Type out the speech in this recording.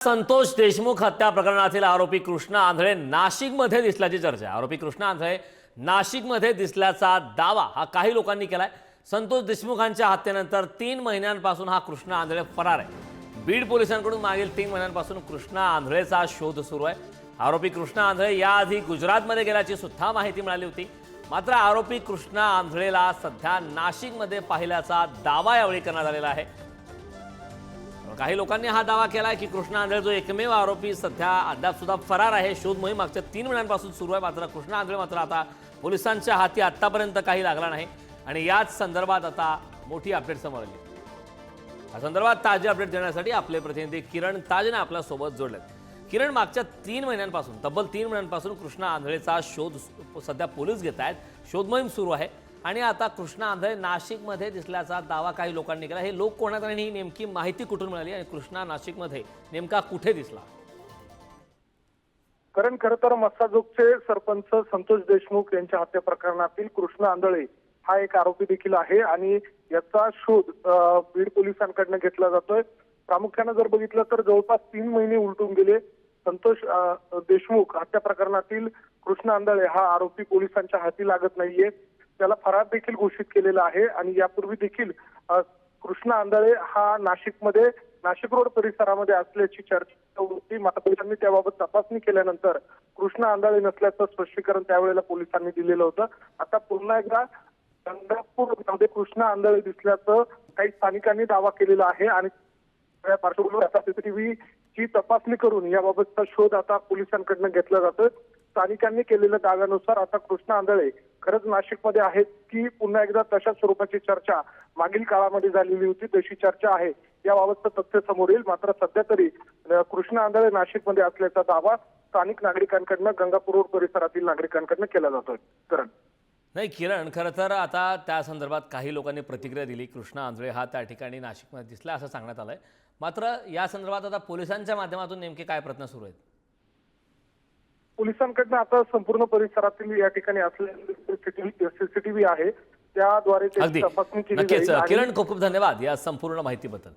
संतोष देशमुख हत्या प्रकरणातील आरोपी कृष्णा आंधळे नाशिकमध्ये दिसल्याची चर्चा आहे। आरोपी कृष्णा आंधळे नाशिकमध्ये दिसल्याचा दावा हा काही लोकांनी केलाय। संतोष देशमुखांच्या हत्येनंतर 3 महिन्यांपासून हा कृष्णा आंधळे फरार आहे। बीड पोलिसांकडून मागील 3 महिन्यांपासून कृष्णा आंधळेचा शोध सुरू आहे। आरोपी कृष्णा आंधळे याआधी गुजरातमध्ये गेल्याची सुद्धा माहिती मिळाली होती। मात्र आरोपी कृष्णा आंधळेला सध्या नाशिकमध्ये पाहिल्याचा दावा यावेळी करण्यात आलेला आहे। काही लोकांनी हा दावा केला की कृष्णा आंधळे जो एकमेव आरोपी सध्या अद्याप सुद्धा फरार आहे। शोध मोहीम मागच्या 3 महिन्यांपासून सुरू आहे। मात्र कृष्णा आंधळे मात्र आता पोलिसांच्या हाती आतापर्यंत काही लागला नाही आणि याच संदर्भात आता मोठी अपडेट समोर आली। या संदर्भात ताजे अपडेट देण्यासाठी आपले प्रतिनिधी किरण ताजने आपल्या सोबत जोडलेत। किरण, मागच्या 3 महिन्यांपासून तब्बल 3 महिन्यांपासून कृष्णा आंधळेचा शोध सध्या पोलीस घेत आहेत। शोध मोहीम सुरू आहे आणि आता कृष्णा आंधळे नाशिकमध्ये दिसल्याचा दावा काही लोकांनी केला। हे लोक कोणात आणि ही नेमकी माहिती कुठून मिळाली आणि कृष्णा नाशिकमध्ये नेमका कुठे दिसला? कारण खरं तर मस्साजोगचे सरपंच संतोष देशमुख यांच्या हत्या प्रकरणातील कृष्णा आंधळे हा एक आरोपी देखील आहे आणि याचा शोध बीड पोलिसांकडून घेतला जातोय। प्रामुख्याने जर बघितलं तर जवळपास 3 महिने उलटून गेले। संतोष देशमुख हत्या प्रकरणातील कृष्णा आंधळे हा आरोपी पोलिसांच्या हाती लागत नाहीये। त्याला फरार देखील घोषित केलेला आहे आणि यापूर्वी देखील कृष्णा आंधळे हा नाशिक रोड परिसरामध्ये असल्याची चर्चा होती। मात्र पोलिसांनी त्याबाबत तपासणी केल्यानंतर कृष्णा आंधळे नसल्याचं स्पष्टीकरण त्यावेळेला पोलिसांनी दिलेलं होतं। आता पुन्हा एकदा गंगापूरमध्ये कृष्णा आंधळे दिसल्याचं काही स्थानिकांनी दावा केलेला आहे आणि त्या पार्श्वभूमीवर आता सीसीटीव्हीची तपासणी करून याबाबतचा शोध आता पोलिसांकडून घेतला जातोय। स्थानिकांनी केलेल्या दाव्यानुसार आता कृष्णा आंधळे खरंच नाशिकमध्ये आहेत की पुन्हा एकदा तशाच स्वरूपाची चर्चा मागील काळामध्ये झालेली होती तशी चर्चा आहे, याबाबतचं तथ्य समोर येईल। मात्र सध्या तरी कृष्णा आंधळे नाशिकमध्ये असल्याचा दावा स्थानिक नागरिकांकडून गंगापूर रोड परिसरातील नागरिकांकडून केला जातोय। करण नाही किरण, खरं तर आता त्या संदर्भात काही लोकांनी प्रतिक्रिया दिली। कृष्णा आंधळे हा त्या ठिकाणी नाशिकमध्ये दिसला असं सांगण्यात आलंय। मात्र या संदर्भात आता पोलिसांच्या माध्यमातून नेमके काय प्रयत्न सुरू आहेत? पोलिसांकडून आता संपूर्ण परिसरातील या ठिकाणी असलेली सीसीटीव्ही आहे त्याद्वारे तपासणी केली जाईल। किरण, खूप खूप धन्यवाद या संपूर्ण माहितीबद्दल।